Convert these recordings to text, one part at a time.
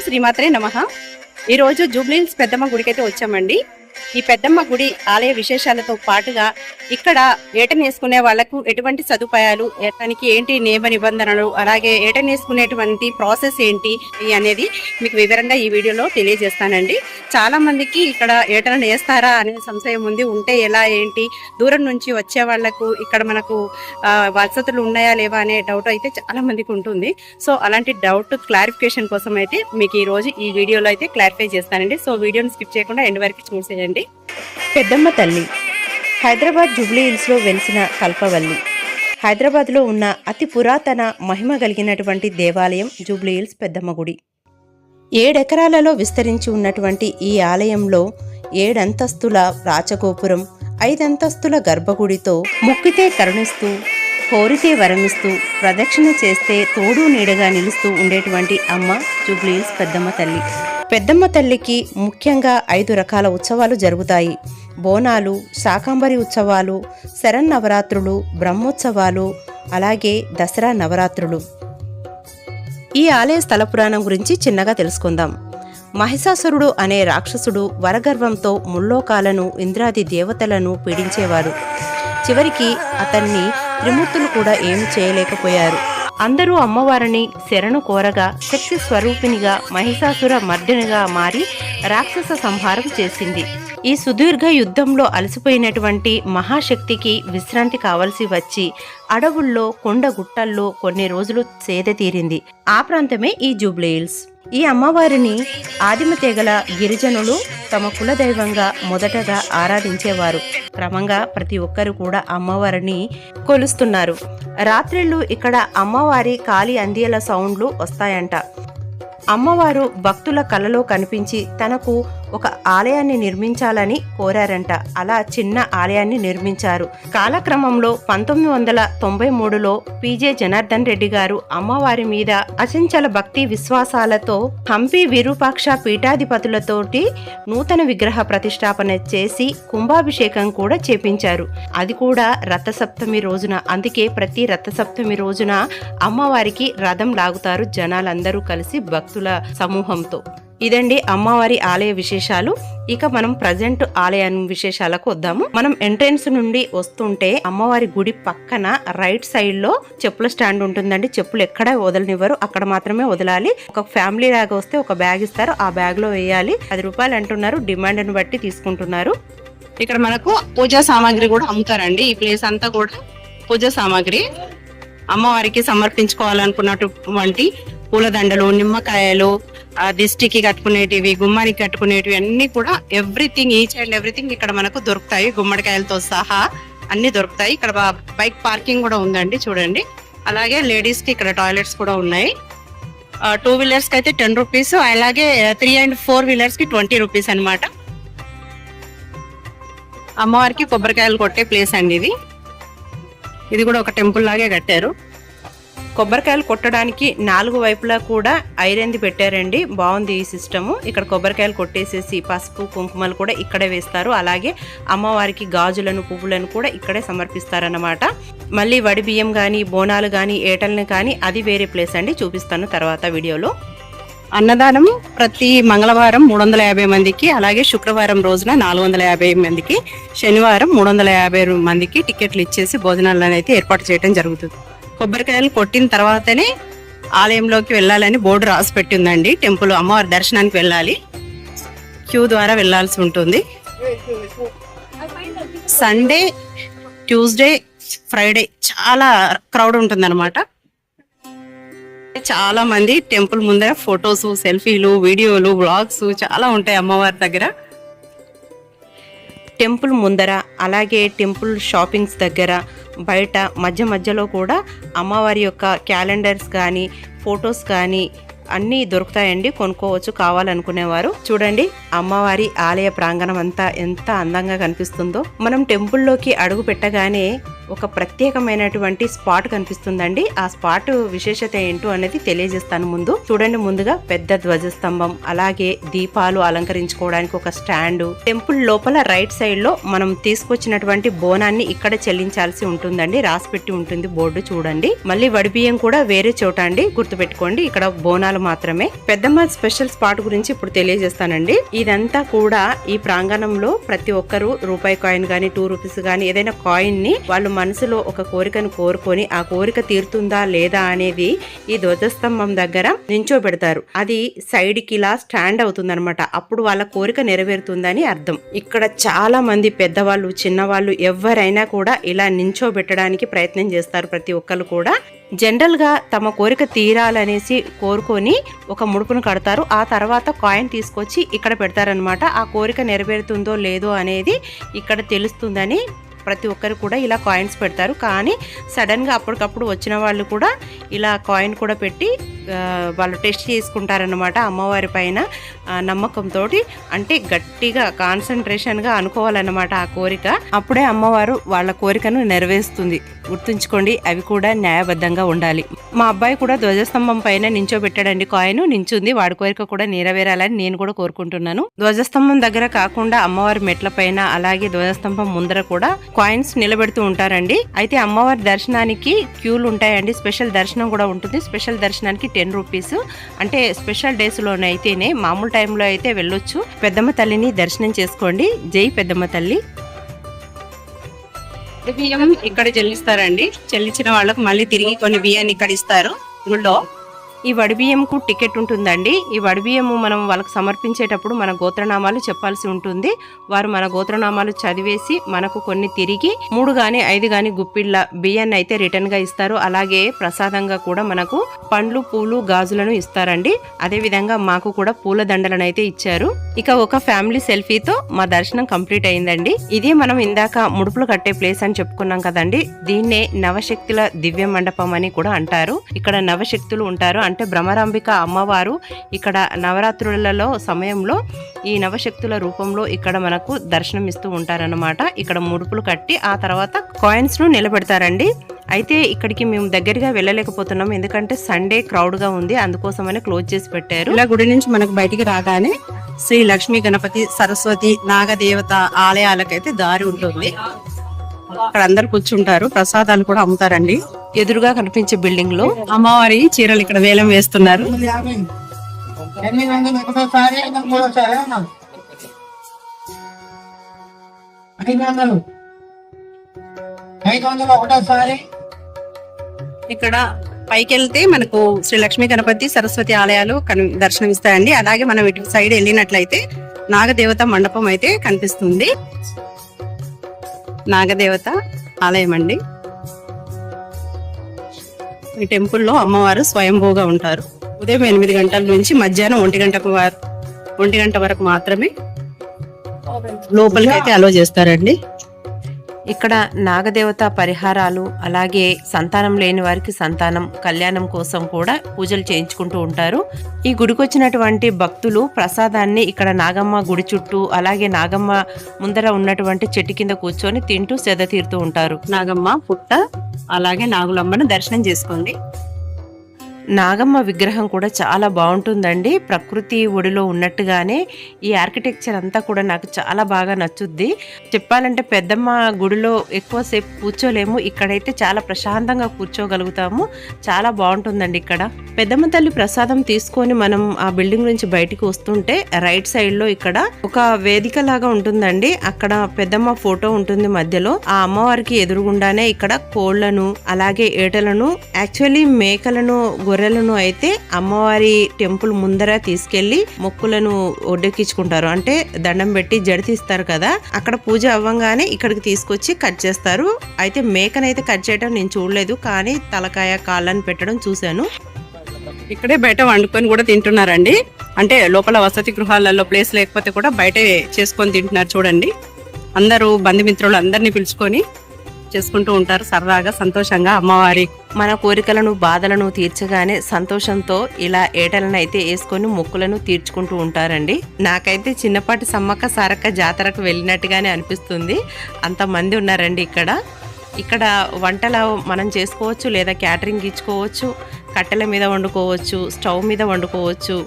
శ్రీమాత్రే నమః. ఈరోజు జూబ్లీహిల్స్ పెద్దమ్మ గుడికైతే వచ్చామండి. ఈ పెద్దమ్మ గుడి ఆలయ విశేషాలతో పాటుగా ఇక్కడ ఏటను వేసుకునే వాళ్లకు ఎటువంటి సదుపాయాలు, ఏటానికి ఏంటి నియమ నిబంధనలు, అలాగే ఏటను వేసుకునేటువంటి ప్రాసెస్ ఏంటి అనేది మీకు వివరంగా ఈ వీడియోలో తెలియజేస్తానండి. చాలా మందికి ఇక్కడ ఏటను వేస్తారా అనే సంశయం ఉంది. ఉంటే ఎలా ఏంటి, దూరం నుంచి వచ్చే వాళ్లకు ఇక్కడ మనకు వసతులు ఉన్నాయా లేవా అనే డౌట్ అయితే చాలా మందికి ఉంటుంది. సో అలాంటి డౌట్ క్లారిఫికేషన్ కోసం అయితే మీకు ఈ రోజు ఈ వీడియోలో అయితే క్లారిఫై చేస్తానండి. సో వీడియోని స్కిప్ చేయకుండా ఎండ్ వరకు చూసేయండి. పెద్దమ్మ తల్లి హైదరాబాద్ జూబ్లీహిల్స్లో వెలిసిన కల్పవల్లి. హైదరాబాద్లో ఉన్న అతి పురాతన మహిమ కలిగినటువంటి దేవాలయం జూబ్లీహిల్స్ పెద్దమ్మ గుడి. 7 ఎకరాలలో విస్తరించి ఉన్నటువంటి ఈ ఆలయంలో 7 అంతస్తుల రాచగోపురం, 5 అంతస్తుల గర్భగుడితో మొక్కితే కరుణిస్తూ, కోరితే వరమిస్తూ, ప్రదక్షిణ చేస్తే తోడు నీడగా నిలుస్తూ ఉండేటువంటి అమ్మ జూబ్లీహిల్స్ పెద్దమ్మ తల్లి. పెద్దమ్మ తల్లికి ముఖ్యంగా 5 రకాల ఉత్సవాలు జరుగుతాయి. బోనాలు, శాకంబరి ఉత్సవాలు, శరన్నవరాత్రులు, బ్రహ్మోత్సవాలు, అలాగే దసరా నవరాత్రులు. ఈ ఆలయ స్థల పురాణం గురించి చిన్నగా తెలుసుకుందాం. మహిషాసురుడు అనే రాక్షసుడు వరగర్వంతో ముల్లోకాలను, ఇంద్రాది దేవతలను పీడించేవాడు. చివరికి అతన్ని త్రిమూర్తులు కూడా ఏమి చేయలేకపోయారు. అందరూ అమ్మవారిని శరణు కోరగా శక్తి స్వరూపినిగా మహిషాసుర మర్దినిగా మారి రాక్షస సంహారం చేసింది. ఈ సుదీర్ఘ యుద్ధంలో అలసిపోయినటువంటి మహాశక్తికి విశ్రాంతి కావలసి వచ్చి అడవుల్లో, కొండ గుట్టల్లో కొన్ని రోజులు సేద తీరింది. ఆ ప్రాంతమే ఈ జూబ్లీహిల్స్. ఈ అమ్మవారిని ఆదిమ తెగల గిరిజనులు తమ కులదైవంగా మొదటగా ఆరాధించేవారు. క్రమంగా ప్రతి ఒక్కరు కూడా అమ్మవారిని కొలుస్తున్నారు. రాత్రిళ్ళు ఇక్కడ అమ్మవారి కాలి అందియల సౌండ్లు వస్తాయంట. అమ్మవారు భక్తుల కలలో కనిపించి తనకు ఒక ఆలయాన్ని నిర్మించాలని కోరారంట. అలా చిన్న ఆలయాన్ని నిర్మించారు. కాలక్రమంలో 1993లో పీజే జనార్దన్ రెడ్డి గారు అమ్మవారి మీద అచంచల భక్తి విశ్వాసాలతో హంపి విరూపాక్ష పీఠాధిపతులతోటి నూతన విగ్రహ ప్రతిష్టాపన చేసి కుంభాభిషేకం కూడా చేపించారు. అది కూడా రథసప్తమి రోజున. అందుకే ప్రతి రథసప్తమి రోజున అమ్మవారికి రథం లాగుతారు జనాలందరూ కలిసి భక్తుల సమూహంతో. ఇదండి అమ్మవారి ఆలయ విశేషాలు. ఇక మనం ప్రజెంట్ ఆలయం విశేషాలకు వద్దాము. మనం ఎంట్రెన్స్ నుండి వస్తుంటే అమ్మవారి గుడి పక్కన రైట్ సైడ్ లో చెప్పుల స్టాండ్ ఉంటుందండి. చెప్పులు ఎక్కడ వదలనివ్వరు, అక్కడ మాత్రమే వదలాలి. ఒక ఫ్యామిలీ లాగా వస్తే ఒక బ్యాగ్ ఇస్తారు, ఆ బ్యాగ్ లో వేయాలి. 10 రూపాయలు అంటున్నారు, డిమాండ్ ని బట్టి తీసుకుంటున్నారు. ఇక్కడ మనకు పూజా సామాగ్రి కూడా అమ్ముతారండి. ఈ ప్లేస్ అంతా కూడా పూజా సామాగ్రి, అమ్మవారికి సమర్పించుకోవాలనుకున్నటువంటి పూలదండలు, నిమ్మకాయలు, దిష్టికి కట్టుకునేటివి, గుమ్మానికి కట్టుకునేటివి అన్ని కూడా ఎవ్రీథింగ్, ఈచ్ అండ్ ఎవ్రీథింగ్ ఇక్కడ మనకు దొరుకుతాయి. గుమ్మడికాయలతో సహా అన్ని దొరుకుతాయి. ఇక్కడ బైక్ పార్కింగ్ కూడా ఉందండి, చూడండి. అలాగే లేడీస్ కి ఇక్కడ టాయిలెట్స్ కూడా ఉన్నాయి. 2 వీలర్స్ కి అయితే 10 రూపీస్, అలాగే 3 and 4 వీలర్స్ కి 20 రూపీస్ అనమాట. అమ్మవారికి కొబ్బరికాయలు కొట్టే ప్లేస్ అండి ఇది. ఇది కూడా ఒక టెంపుల్ లాగే కట్టారు. కొబ్బరికాయలు కొట్టడానికి 4 వైపులా కూడా ఐరన్ది పెట్టారండి. బాగుంది ఈ సిస్టము. ఇక్కడ కొబ్బరికాయలు కొట్టేసేసి పసుపు కుంకుమలు కూడా ఇక్కడే వేస్తారు. అలాగే అమ్మవారికి గాజులను, పువ్వులను కూడా ఇక్కడే సమర్పిస్తారన్నమాట. మళ్ళీ వడి బియ్యం కానీ, బోనాలు కానీ, ఏటల్ని కానీ అది వేరే ప్లేస్ అండి, చూపిస్తాను తర్వాత వీడియోలో. అన్నదానం ప్రతి మంగళవారం 350 మందికి, అలాగే శుక్రవారం రోజున 450 మందికి, శనివారం 350 మందికి టికెట్లు ఇచ్చేసి భోజనాలను అయితే ఏర్పాటు చేయడం జరుగుతుంది. కొబ్బరికాయలు కొట్టిన తర్వాతనే ఆలయంలోకి వెళ్ళాలని బోర్డు రాసి పెట్టిందండి. టెంపుల్ అమ్మవారి దర్శనానికి వెళ్ళాలి, క్యూ ద్వారా వెళ్ళాల్సి ఉంటుంది. సండే, ట్యూస్డే, ఫ్రైడే చాలా క్రౌడ్ ఉంటుంది అనమాట. చాలా మంది టెంపుల్ ముందర ఫొటోస్, సెల్ఫీలు, వీడియోలు, వ్లాగ్స్ చాలా ఉంటాయి అమ్మవారి దగ్గర. టెంపుల్ ముందర, అలాగే టెంపుల్ షాపింగ్స్ దగ్గర, బయట మధ్యలో కూడా అమ్మవారి యొక్క క్యాలెండర్స్ కానీ, ఫొటోస్ కానీ అన్నీ దొరుకుతాయండి, కొనుక్కోవచ్చు కావాలనుకునేవారు. చూడండి అమ్మవారి ఆలయ ప్రాంగణం అంతా ఎంత అందంగా కనిపిస్తుందో. మనం టెంపుల్లోకి అడుగు పెట్టగానే ఒక ప్రత్యేకమైనటువంటి స్పాట్ కనిపిస్తుందండి. ఆ స్పాట్ విశేషత ఏంటో అనేది తెలియజేస్తాను. ముందు చూడండి, ముందుగా పెద్ద ధ్వజస్తంభం, అలాగే దీపాలు అలంకరించుకోవడానికి ఒక స్టాండ్, టెంపుల్ లోపల రైట్ సైడ్ లో మనం తీసుకొచ్చినటువంటి బోనాన్ని ఇక్కడ చెల్లించాల్సి ఉంటుందండి. రాసి పెట్టి ఉంటుంది బోర్డు చూడండి. మళ్ళీ వడిబియ్యం కూడా వేరే చోట అండి, గుర్తుపెట్టుకోండి. ఇక్కడ బోనాలు మాత్రమే. పెద్దమ్మ స్పెషల్ స్పాట్ గురించి ఇప్పుడు తెలియజేస్తానండి. ఇదంతా కూడా ఈ ప్రాంగణంలో ప్రతి ఒక్కరు రూపాయి కాయిన్ గానీ 2 రూపీస్ గానీ ఏదైనా కాయిన్ ని వాళ్ళు మనసులో ఒక కోరికను కోరుకొని ఆ కోరిక తీరుతుందా లేదా అనేది ఈ ధ్వజస్తంభం దగ్గర నించోబెడతారు. అది సైడ్ కి ఇలా స్టాండ్ అవుతుంది అనమాట. అప్పుడు వాళ్ళ కోరిక నెరవేరుతుందని అర్థం. ఇక్కడ చాలా మంది పెద్దవాళ్ళు, చిన్నవాళ్ళు ఎవరైనా కూడా ఇలా నించోబెట్టడానికి ప్రయత్నం చేస్తారు. ప్రతి ఒక్కరు కూడా జనరల్ గా తమ కోరిక తీరాలనేసి కోరుకొని ఒక ముడుపును కడతారు. ఆ తర్వాత కాయిన్ తీసుకొచ్చి ఇక్కడ పెడతారనమాట. ఆ కోరిక నెరవేరుతుందో లేదో అనేది ఇక్కడ తెలుస్తుందని ప్రతి ఒక్కరు కూడా ఇలా కాయిన్స్ పెడతారు. కానీ సడన్ గా అప్పటికప్పుడు వచ్చిన వాళ్ళు కూడా ఇలా కాయిన్ కూడా పెట్టి వాళ్ళు టెస్ట్ చేసుకుంటారనమాట. అమ్మవారి పైన నమ్మకంతో, అంటే గట్టిగా కాన్సన్ట్రేషన్ గా అనుకోవాలన్నమాట ఆ కోరిక. అప్పుడే అమ్మవారు వాళ్ళ కోరికను నెరవేరుస్తుంది. గుర్తుంచుకోండి, అవి కూడా న్యాయబద్ధంగా ఉండాలి. మా అబ్బాయి కూడా ధ్వజస్తంభం పైన నించోబెట్టాడండి. కాయిన్ నించుంది. వాడి కోరిక కూడా నెరవేరాలని నేను కూడా కోరుకుంటున్నాను. ధ్వజస్తంభం దగ్గర కాకుండా అమ్మవారి మెట్ల పైన, అలాగే ధ్వజస్తంభం ముందర కూడా కాయిన్స్ నిలబెడుతూ ఉంటారండి. అయితే అమ్మవారి దర్శనానికి క్యూలు ఉంటాయండి. స్పెషల్ దర్శనం కూడా ఉంటుంది. స్పెషల్ దర్శనానికి 10 రూపీస్. అంటే స్పెషల్ డేస్ లోనే అయితేనే, మామూలు టైంలో అయితే వెళ్ళొచ్చు. పెద్దమ్మ తల్లిని దర్శనం చేసుకోండి. జై పెద్దమ్మ తల్లి. బియ్యం ఇక్కడ చెల్లిస్తారండి. చెల్లించిన వాళ్ళకు మళ్ళీ తిరిగి కొన్ని బియ్యాన్ని ఇక్కడ ఇస్తారు గుళ్ళో. ఈ వడిబియ్యంకు టికెట్ ఉంటుందండి. ఈ వడిబియ్యము మనం వాళ్ళకి సమర్పించేటప్పుడు మన గోత్రనామాలు చెప్పాల్సి ఉంటుంది. వారు మన గోత్రనామాలు చదివేసి మనకు కొన్ని తిరిగి 3 గాని 5 గాని గుప్పిళ్ళ బియ్యాన్ని అయితే రిటర్న్ గా ఇస్తారు. అలాగే ప్రసాదంగా కూడా మనకు పండ్లు, పూలు, గాజులను ఇస్తారండి. అదే విధంగా మాకు కూడా పూల దండలను అయితే ఇచ్చారు. ఇక ఒక ఫ్యామిలీ సెల్ఫీతో మా దర్శనం కంప్లీట్ అయిందండి. ఇదే మనం ఇందాక ముడుపులు కట్టే ప్లేస్ అని చెప్పుకున్నాం కదండి. దీన్నే నవశక్తుల దివ్య మండపం అని కూడా అంటారు. ఇక్కడ నవశక్తులు ఉంటారు. అంటే భ్రమరాంబిక అమ్మవారు ఇక్కడ నవరాత్రులలో సమయంలో ఈ నవశక్తుల రూపంలో ఇక్కడ మనకు దర్శనం ఇస్తూ ఉంటారన్నమాట. ఇక్కడ ముడుపులు కట్టి ఆ తర్వాత కాయిన్స్ ను నిలబెడతారండి. అయితే ఇక్కడికి మేము దగ్గరగా వెళ్ళలేకపోతున్నాం, ఎందుకంటే సండే క్రౌడ్ గా ఉంది. అందుకోసమని క్లోజ్ చేసి పెట్టారు. ఇలా గుడి నుంచి మనకు బయటికి రాగానే శ్రీ లక్ష్మీ గణపతి, సరస్వతి, నాగదేవత ఆలయాలకైతే దారి ఉంటుంది. అక్కడ అందరు కూర్చుంటారు. ప్రసాదాలు కూడా అమ్ముతారండి. ఎదురుగా కనిపించే బిల్డింగ్ లో అమ్మవారి చీరలు ఇక్కడ వేలం వేస్తున్నారు. ఇక్కడ పైకి వెళ్తే మనకు శ్రీ లక్ష్మీ గణపతి, సరస్వతి ఆలయాలు దర్శనం ఇస్తాయండి. అలాగే మనం ఇటు సైడ్ వెళ్ళినట్లయితే నాగదేవత మండపం అయితే కనిపిస్తుంది. నాగదేవత ఆలయం అండి. ఈ టెంపుల్లో అమ్మవారు స్వయంభూగా ఉంటారు. ఉదయం 8 గంటల నుంచి మధ్యాహ్నం 1 గంట వరకు మాత్రమే లోపలికి అయితే అలో చేస్తారండి. ఇక్కడ నాగదేవత పరిహారాలు, అలాగే సంతానం లేని వారికి సంతానం, కళ్యాణం కోసం కూడా పూజలు చేయించుకుంటూ ఉంటారు. ఈ గుడికి వచ్చినటువంటి భక్తులు ప్రసాదాన్ని ఇక్కడ నాగమ్మ గుడి చుట్టూ, అలాగే నాగమ్మ ముందర ఉన్నటువంటి చెట్టు కింద కూర్చొని తింటూ సేద తీరుతూ ఉంటారు. నాగమ్మ పుట్ట, అలాగే నాగులమ్మను దర్శనం చేసుకోండి. నాగమ్మ విగ్రహం కూడా చాలా బాగుంటుందండి. ప్రకృతి ఒడిలో ఉన్నట్టుగానే ఈ ఆర్కిటెక్చర్ అంతా కూడా నాకు చాలా బాగా నచ్చుద్ది. చెప్పాలంటే పెద్దమ్మ గుడిలో ఎక్కువసేపు కూర్చోలేము, ఇక్కడైతే చాలా ప్రశాంతంగా కూర్చోగలుగుతాము. చాలా బాగుంటుందండి ఇక్కడ. పెద్దమ్మ తల్లి ప్రసాదం తీసుకొని మనం ఆ బిల్డింగ్ నుంచి బయటికి వస్తుంటే రైట్ సైడ్ లో ఇక్కడ ఒక వేదిక లాగా ఉంటుందండి. అక్కడ పెద్దమ్మ ఫోటో ఉంటుంది మధ్యలో. ఆ అమ్మవారికి ఎదురుగుండానే ఇక్కడ కోళ్లను, అలాగే ఏటలను, యాక్చువల్లీ మేకలను, గొర్రెలను అయితే అమ్మవారి టెంపుల్ ముందర తీసుకెళ్లి మొక్కులను ఒడ్డెక్కించుకుంటారు. అంటే దండం పెట్టి జడితీస్తారు కదా, అక్కడ పూజ అవ్వంగానే ఇక్కడికి తీసుకొచ్చి కట్ చేస్తారు. అయితే మేకనైతే కట్ చేయడం నేను చూడలేదు, కానీ తలకాయ, కాళ్ళని పెట్టడం చూశాను. ఇక్కడే బయట వండుకొని కూడా తింటున్నారండి. అంటే లోపల వసతి గృహాలలో ప్లేస్ లేకపోతే కూడా బయటే చేసుకొని తింటున్నారు. చూడండి, అందరూ బంధుమిత్రులు అందరినీ పిలుచుకొని చేసుకుంటూ ఉంటారు సరదాగా, సంతోషంగా. అమ్మవారి మన కోరికలను, బాధలను తీర్చగానే సంతోషంతో ఇలా ఏటలను అయితే వేసుకొని మొక్కులను తీర్చుకుంటూ ఉంటారండి. నాకైతే చిన్నపాటి సమ్మక్క సారక్క జాతరకు వెళ్ళినట్టుగానే అనిపిస్తుంది. అంతమంది ఉన్నారండి ఇక్కడ. ఇక్కడ వంటలు మనం చేసుకోవచ్చు, లేదా క్యాటరింగ్ ఇచ్చుకోవచ్చు, కట్టెల మీద వండుకోవచ్చు, స్టవ్ మీద వండుకోవచ్చు,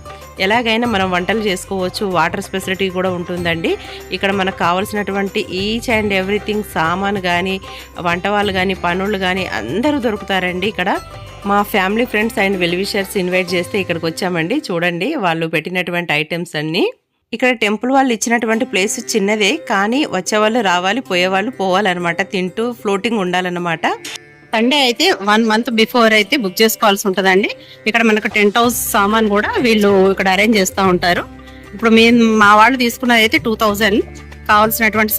ఎలాగైనా మనం వంటలు చేసుకోవచ్చు. వాటర్ ఫెసిలిటీ కూడా ఉంటుందండి. ఇక్కడ మనకు కావాల్సినటువంటి ఈచ్ అండ్ ఎవ్రీథింగ్ సామాను కానీ, వంట వాళ్ళు కానీ, పనులు కానీ అందరూ దొరుకుతారండి ఇక్కడ. మా family friends and well wishers invite చేస్తే ఇక్కడికి వచ్చామండి. చూడండి వాళ్ళు పెట్టినటువంటి ఐటమ్స్ అన్నీ. ఇక్కడ టెంపుల్ వాళ్ళు ఇచ్చినటువంటి ప్లేస్ చిన్నదే, కానీ వచ్చేవాళ్ళు రావాలి, పోయేవాళ్ళు పోవాలన్నమాట. తింటూ ఫ్లోటింగ్ ఉండాలన్నమాట. సండే అయితే 1 month బిఫోర్ అయితే బుక్ చేసుకోవాల్సి ఉంటుందండి. ఇక్కడ మనకు టెంట్ హౌస్ సామాన్ కూడా వీళ్ళు ఇక్కడ అరేంజ్ చేస్తూ ఉంటారు. ఇప్పుడు మా వాళ్ళు తీసుకున్నది అయితే 2000 కావాల్సినటువంటి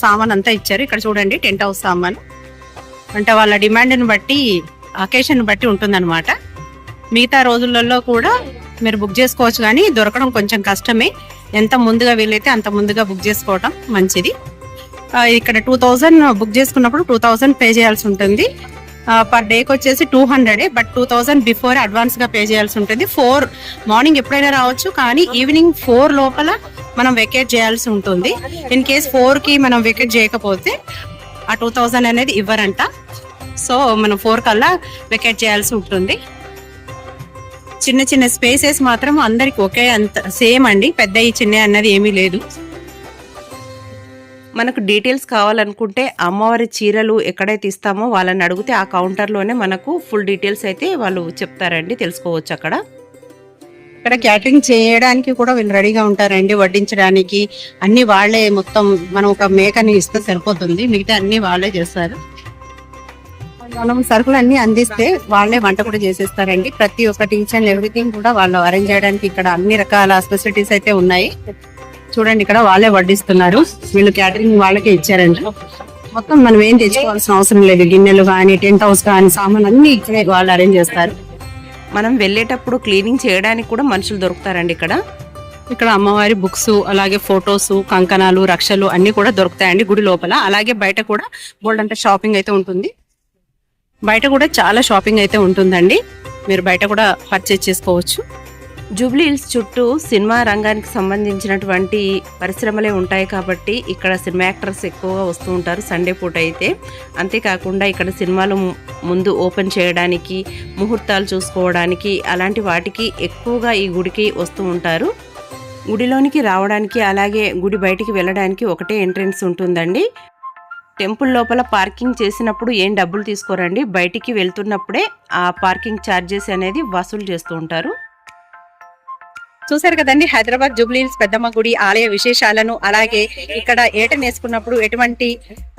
సామాన్ అంతా ఇచ్చారు. ఇక్కడ చూడండి టెంట్ హౌస్ సామాన్ అంటే వాళ్ళ డిమాండ్ని బట్టి, అకేషన్ బట్టి ఉంటుందన్నమాట. మిగతా రోజులలో కూడా మీరు బుక్ చేసుకోవచ్చు, కానీ దొరకడం కొంచెం కష్టమే. ఎంత ముందుగా వీలైతే అంత ముందుగా బుక్ చేసుకోవడం మంచిది. ఇక్కడ 2000 బుక్ చేసుకున్నప్పుడు 2000 పే చేయాల్సి ఉంటుంది. పర్ డేకి వచ్చేసి 200, బట్ 2000 బిఫోర్ అడ్వాన్స్ గా పే చేయాల్సి ఉంటుంది. 4 మార్నింగ్ ఎప్పుడైనా రావచ్చు, కానీ ఈవినింగ్ 4 లోపల మనం వెకేట్ చేయాల్సి ఉంటుంది. ఇన్ కేస్ 4 కి మనం వెకేట్ చేయకపోతే ఆ 2000 అనేది ఇవ్వరంట. సో మనం 4 కల్లా వెకేట్ చేయాల్సి ఉంటుంది. చిన్న చిన్న స్పేసెస్ మాత్రం అందరికి ఒకే అంత సేమ్ అండి, పెద్ద చిన్న అన్నది ఏమీ లేదు. మనకు డీటెయిల్స్ కావాలనుకుంటే అమ్మవారి చీరలు ఎక్కడైతే ఇస్తామో వాళ్ళని అడిగితే ఆ కౌంటర్లోనే మనకు ఫుల్ డీటెయిల్స్ అయితే వాళ్ళు చెప్తారండి, తెలుసుకోవచ్చు అక్కడ. ఇక్కడ క్యాటరింగ్ చేయడానికి కూడా వీళ్ళు రెడీగా ఉంటారండి, వడ్డించడానికి అన్ని వాళ్ళే. మొత్తం మనం ఒక మేకని ఇస్తే సరిపోతుంది, మిగతా అన్ని వాళ్ళే చేస్తారు. మనం సరుకులు అన్ని అందిస్తే వాళ్ళే వంట కూడా చేసేస్తారండి. ప్రతి ఒక్క ఈచ్ అండ్ ఎవ్రీథింగ్ కూడా వాళ్ళు అరేంజ్ చేయడానికి ఇక్కడ అన్ని రకాల ఫెసిలిటీస్ అయితే ఉన్నాయి. చూడండి ఇక్కడ వాళ్ళే వడ్డిస్తున్నారు. వీళ్ళు క్యాటరింగ్ వాళ్ళకే ఇచ్చారండి. మొత్తం మనం ఏం తెచ్చుకోవాల్సిన అవసరం లేదు. గిన్నెలు కానీ, టెంట్ హౌస్ కానీ, సామాన్ అన్ని ఇక్కడే వాళ్ళు అరేంజ్ చేస్తారు. మనం వెళ్ళేటప్పుడు క్లీనింగ్ చేయడానికి కూడా మనుషులు దొరుకుతారండి ఇక్కడ. ఇక్కడ అమ్మవారి బుక్స్, అలాగే ఫొటోస్, కంకణాలు, రక్షలు అన్ని కూడా దొరుకుతాయండి గుడి లోపల. అలాగే బయట కూడా బోల్డ్ అంటే షాపింగ్ అయితే ఉంటుంది. బయట కూడా చాలా షాపింగ్ అయితే ఉంటుందండి, మీరు బయట కూడా పర్చేజ్ చేసుకోవచ్చు. జూబ్లీ హిల్స్ చుట్టూ సినిమా రంగానికి సంబంధించినటువంటి పరిశ్రమలే ఉంటాయి కాబట్టి ఇక్కడ సినిమా యాక్టర్స్ ఎక్కువగా వస్తూ ఉంటారు సండే పూట అయితే. అంతేకాకుండా ఇక్కడ సినిమాలు ముందు ఓపెన్ చేయడానికి, ముహూర్తాలు చూసుకోవడానికి, అలాంటి వాటికి ఎక్కువగా ఈ గుడికి వస్తూ ఉంటారు. గుడిలోనికి రావడానికి, అలాగే గుడి బయటికి వెళ్ళడానికి ఒకటే ఎంట్రెన్స్ ఉంటుందండి. టెంపుల్ లోపల పార్కింగ్ చేసినప్పుడు ఏం డబ్బులు తీసుకోరండి, బయటికి వెళ్తున్నప్పుడే ఆ పార్కింగ్ ఛార్జెస్ అనేది వసూలు చేస్తూ ఉంటారు. చూసారు కదండి హైదరాబాద్ జూబ్లీ హిల్స్ పెద్దమ్మ గుడి ఆలయ విశేషాలను, అలాగే ఇక్కడ ఏటన్ వేసుకున్నప్పుడు ఎటువంటి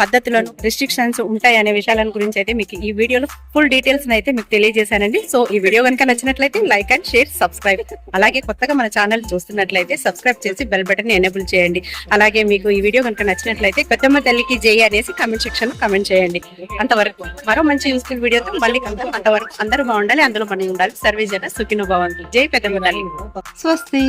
పద్ధతులను, రిస్ట్రిక్షన్స్ ఉంటాయి అనే విషయాలను గురించి అయితే మీకు ఈ వీడియోలో ఫుల్ డీటెయిల్స్ అయితే మీకు తెలియజేశానండి. సో ఈ వీడియో కనుక నచ్చినట్లయితే లైక్ అండ్ షేర్, సబ్స్క్రైబ్. అలాగే కొత్తగా మన ఛానల్ చూస్తున్నట్లయితే సబ్స్క్రైబ్ చేసి బెల్ బటన్ ఎనేబుల్ చేయండి. అలాగే మీకు ఈ వీడియో కనుక నచ్చినట్లయితే పెద్దమ్మ తల్లికి జై అనేసి కామెంట్ సెక్షన్ లో కామెంట్ చేయండి. అంతవరకు మరో మంచి యూస్ఫుల్ వీడియోతో మళ్ళీ కలుద్దాం. అంతవరకు అందరూ బాగుండాలి, అందులో మనం ఉండాలి. సర్వే జన సుఖినో భవంతు. జై పెద్దమ్మ తల్లి. స్వస్తి.